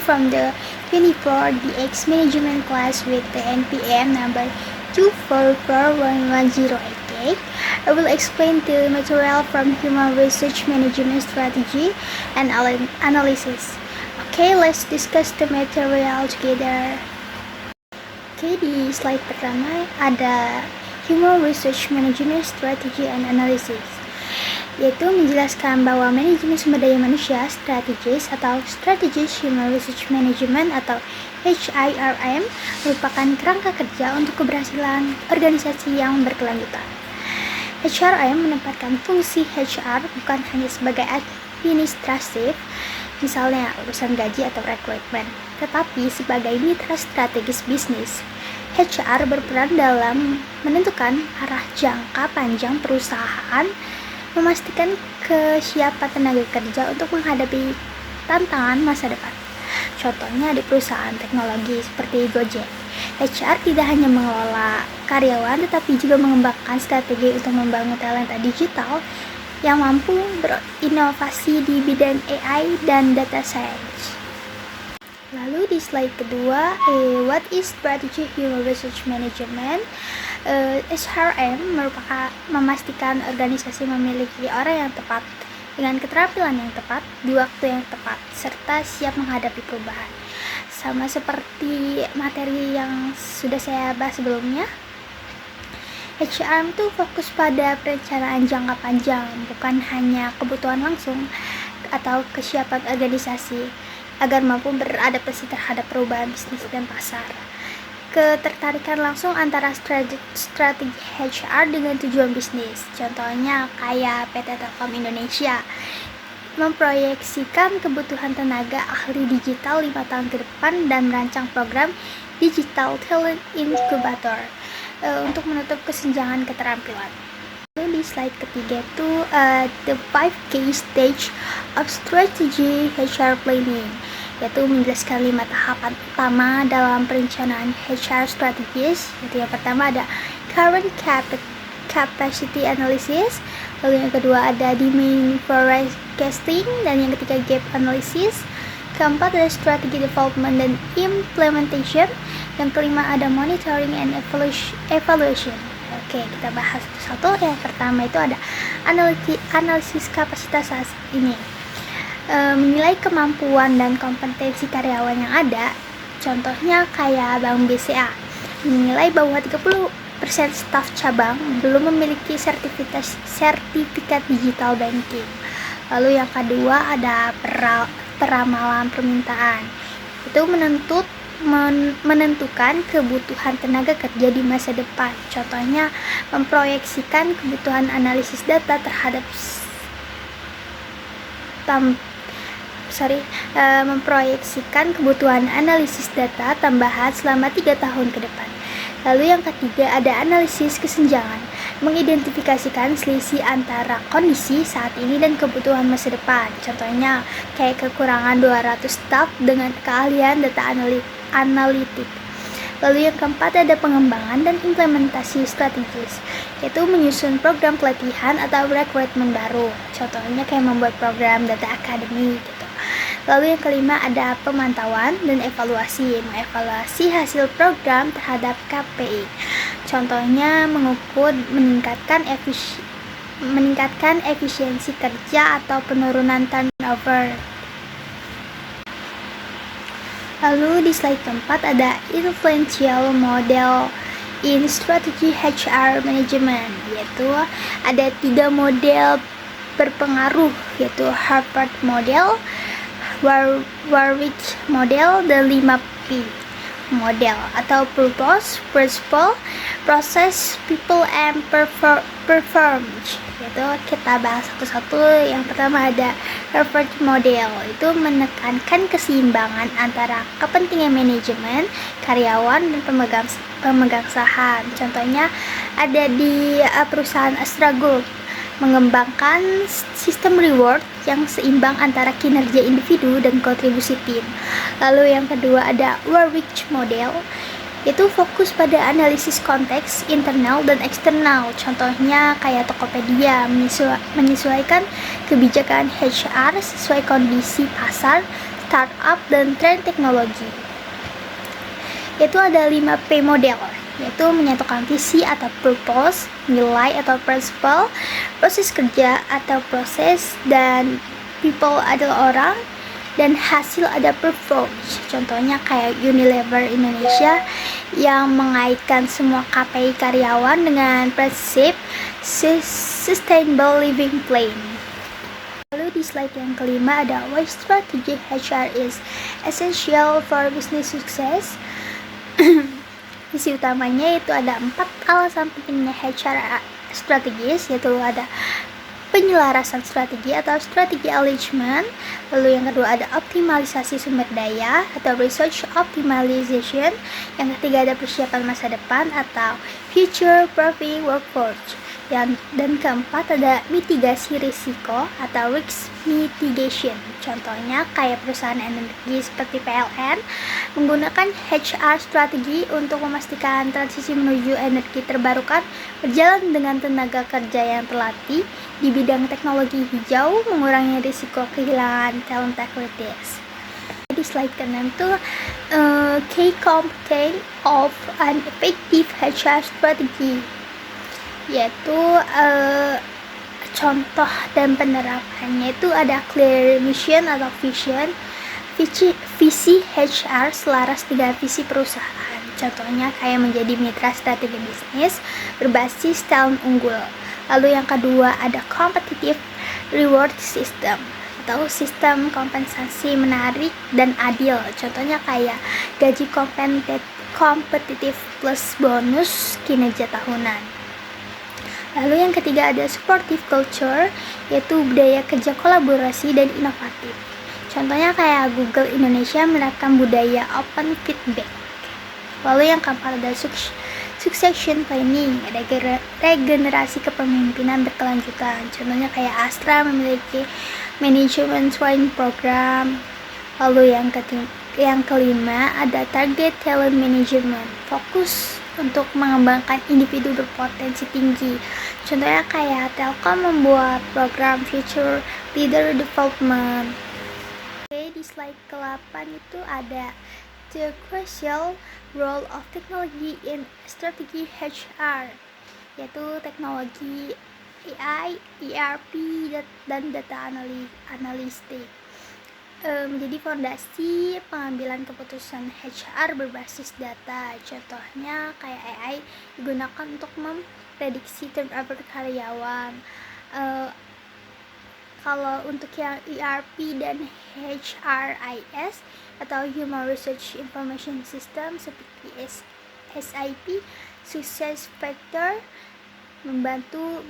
from the 24DX management class with the NPM number 2441108K. I will explain the material from Human Research Management Strategy and Analysis. Okay, let's discuss the material together. Oke, di slide pertama ada Human Research Management Strategy and Analysis, yaitu menjelaskan bahwa manajemen sumber daya manusia strategis atau Strategic Human Research Management atau HIRM merupakan kerangka kerja untuk keberhasilan organisasi yang berkelanjutan. HRM menempatkan fungsi HR bukan hanya sebagai administratif, misalnya urusan gaji atau rekrutmen, tetapi sebagai mitra strategis bisnis. HR berperan dalam menentukan arah jangka panjang perusahaan, memastikan kesiapan tenaga kerja untuk menghadapi tantangan masa depan. Contohnya di perusahaan teknologi seperti Gojek, HR tidak hanya mengelola karyawan tetapi juga mengembangkan strategi untuk membangun talenta digital yang mampu berinovasi di bidang AI dan data science. Lalu di slide kedua, what is Strategic Human Research Management? HRM merupakan memastikan organisasi memiliki orang yang tepat dengan keterampilan yang tepat di waktu yang tepat serta siap menghadapi perubahan. Sama seperti materi yang sudah saya bahas sebelumnya, HRM itu fokus pada perencanaan jangka panjang, bukan hanya kebutuhan langsung atau kesiapan organisasi agar mampu beradaptasi terhadap perubahan bisnis dan pasar. Ketertarikan langsung antara strategi HR dengan tujuan bisnis, contohnya kayak PT Telkom Indonesia memproyeksikan kebutuhan tenaga ahli digital 5 tahun ke depan dan merancang program Digital Talent Incubator untuk menutup kesenjangan keterampilan. Lalu di slide ketiga itu the 5 key stage of strategy HR planning, yaitu menjelaskan 5 tahapan utama dalam perencanaan HR strategis. Yaitu yang pertama ada current capacity analysis, lalu yang kedua ada demand forecasting, dan yang ketiga gap analysis. Keempat ada strategy development dan implementation. Yang kelima ada monitoring and evaluation. Oke, kita bahas satu-satu. Yang pertama itu ada analisis kapasitas saat ini. Menilai kemampuan dan kompetensi karyawan yang ada. Contohnya kayak Bank BCA menilai bahwa 30% staf cabang belum memiliki sertifikat digital banking. Lalu yang kedua ada peramalan permintaan. Itu menentukan kebutuhan tenaga kerja di masa depan. Contohnya memproyeksikan kebutuhan analisis data terhadap memproyeksikan kebutuhan analisis data tambahan selama 3 tahun ke depan. Lalu yang ketiga ada analisis kesenjangan, mengidentifikasikan selisih antara kondisi saat ini dan kebutuhan masa depan. Contohnya kayak kekurangan 200 staf dengan keahlian data analitik. Lalu yang keempat ada pengembangan dan implementasi strategis, yaitu menyusun program pelatihan atau rekrutmen baru. Contohnya kayak membuat program data academy gitu. Lalu yang kelima ada pemantauan dan evaluasi, mengevaluasi hasil program terhadap KPI. Contohnya mengukur meningkatkan efisiensi kerja atau penurunan turnover. Lalu di slide keempat ada influential model in strategy HR management, yaitu ada 3 model berpengaruh, yaitu Harvard model, Warwick model, dan 5P model atau purpose, principle, process, people, and performance. Yaitu kita bahas satu-satu. Yang pertama ada Harvard model, itu menekankan keseimbangan antara kepentingan manajemen, karyawan, dan pemegang saham. Contohnya ada di perusahaan Astra Group, mengembangkan sistem reward yang seimbang antara kinerja individu dan kontribusi tim. Lalu yang kedua ada Warwick model, itu fokus pada analisis konteks internal dan eksternal. Contohnya kayak Tokopedia menyesuaikan kebijakan HR sesuai kondisi pasar, startup, dan tren teknologi. Yaitu ada 5P model, yaitu menyatukan visi atau purpose, nilai atau principle, proses kerja atau proses, dan people adalah orang, dan hasil ada performance. Contohnya kayak Unilever Indonesia yang mengaitkan semua KPI karyawan dengan prinsip Sustainable Living Plan. Lalu di slide yang kelima ada why strategy HR is essential for business success. Isi utamanya itu ada 4 alasan pentingnya HR strategis, yaitu ada penyelarasan strategi atau strategi alignment. Lalu yang kedua ada optimalisasi sumber daya atau research optimization. Yang ketiga ada persiapan masa depan atau future proofing workforce. Dan keempat ada mitigasi risiko atau risk mitigation. Contohnya kayak perusahaan energi seperti PLN menggunakan HR strategi untuk memastikan transisi menuju energi terbarukan berjalan dengan tenaga kerja yang terlatih di bidang teknologi hijau, mengurangi risiko kehilangan talent kritis. Di slide ke-6 itu key component of an effective HR strategy, yaitu contoh dan penerapannya itu ada clear mission atau vision, visi HR selaras dengan visi perusahaan. Contohnya kayak menjadi mitra strategi bisnis berbasis talent unggul. Lalu yang kedua ada competitive reward system atau sistem kompensasi menarik dan adil. Contohnya kayak gaji kompetitif plus bonus kinerja tahunan. Lalu yang ketiga ada supportive culture, yaitu budaya kerja kolaborasi dan inovatif. Contohnya kayak Google Indonesia menerapkan budaya open feedback. Lalu yang keempat ada succession planning, ada regenerasi kepemimpinan berkelanjutan. Contohnya kayak Astra memiliki management training program. Lalu yang kelima ada target talent management, fokus untuk mengembangkan individu berpotensi tinggi. Contohnya kayak Telkom membuat program future leader development. Oke, di slide ke-8 itu ada the crucial role of technology in strategy HR, yaitu teknologi AI, ERP, dan data analistik menjadi fondasi pengambilan keputusan HR berbasis data. Contohnya kayak AI digunakan untuk memprediksi turnover karyawan. Kalau untuk yang ERP dan HRIS atau Human Research Information System seperti SIP, Success Factor membantu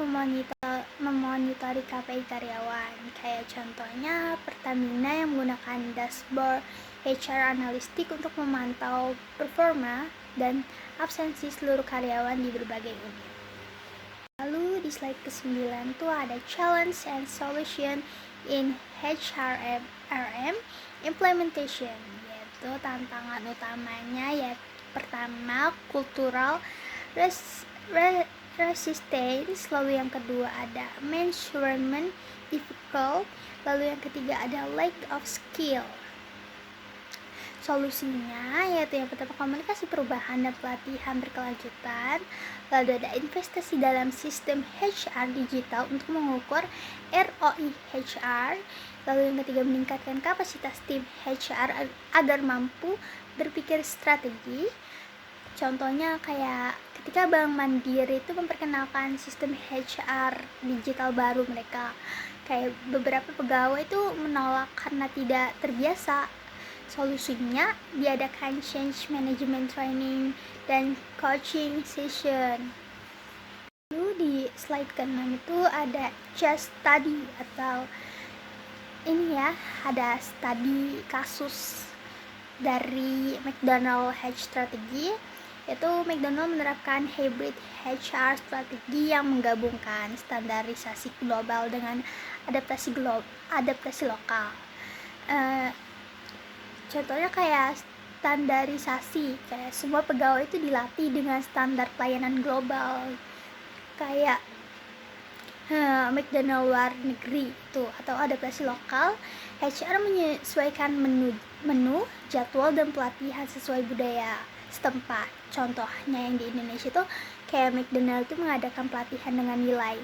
memonitori KPI karyawan. Kayak contohnya Pertamina yang menggunakan dashboard HR analistik untuk memantau performa dan absensi seluruh karyawan di berbagai unit. Lalu di slide ke-9 tuh ada challenge and solution in HRM implementation, yaitu tantangan utamanya yaitu pertama cultural resistance, lalu yang kedua ada measurement difficult, lalu yang ketiga ada lack of skill. Solusinya yaitu yang pertama komunikasi perubahan dan pelatihan berkelanjutan, lalu ada investasi dalam sistem HR digital untuk mengukur ROI HR, lalu yang ketiga meningkatkan kapasitas tim HR agar mampu berpikir strategi. Contohnya kayak ketika Bank Mandiri itu memperkenalkan sistem HR digital baru mereka, kayak beberapa pegawai itu menolak karena tidak terbiasa. Solusinya diadakan change management training dan coaching session. Lalu di slide ke-6 itu ada case study atau ini ya, ada studi kasus dari McDonald's H Strategy, yaitu McDonald's menerapkan hybrid HR strategi yang menggabungkan standarisasi global dengan adaptasi lokal. Contohnya kayak standarisasi, kayak semua pegawai itu dilatih dengan standar pelayanan global. Kayak McDonald luar negeri itu atau adaptasi lokal. HR menyesuaikan menu, jadwal dan pelatihan sesuai budaya setempat. Contohnya yang di Indonesia itu kayak McDonald itu mengadakan pelatihan dengan nilai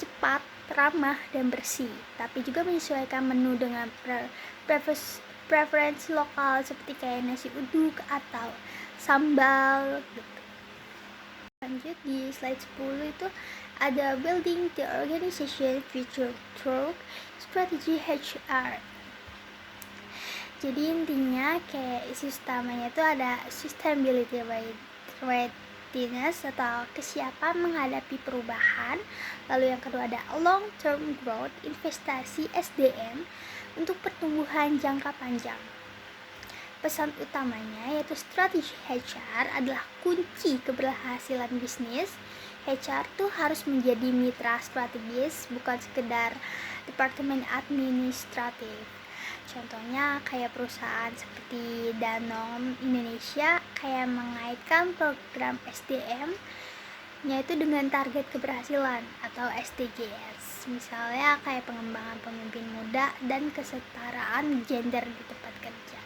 cepat, ramah, dan bersih, tapi juga menyesuaikan menu dengan preferensi lokal seperti kayak nasi uduk atau sambal gitu. Lanjut di slide 10 itu ada building the organization future through strategy HR. Jadi intinya kayak isi utamanya itu ada sustainability readiness atau kesiapan menghadapi perubahan. Lalu yang kedua ada long term growth, investasi SDM untuk pertumbuhan jangka panjang. Pesan utamanya yaitu strategi HR adalah kunci keberhasilan bisnis. HR tuh harus menjadi mitra strategis, bukan sekedar departemen administratif. Contohnya kayak perusahaan seperti Danone Indonesia kayak mengaitkan program SDM yaitu dengan target keberhasilan atau SDGs. Misalnya kayak pengembangan pemimpin muda dan kesetaraan gender di tempat kerja.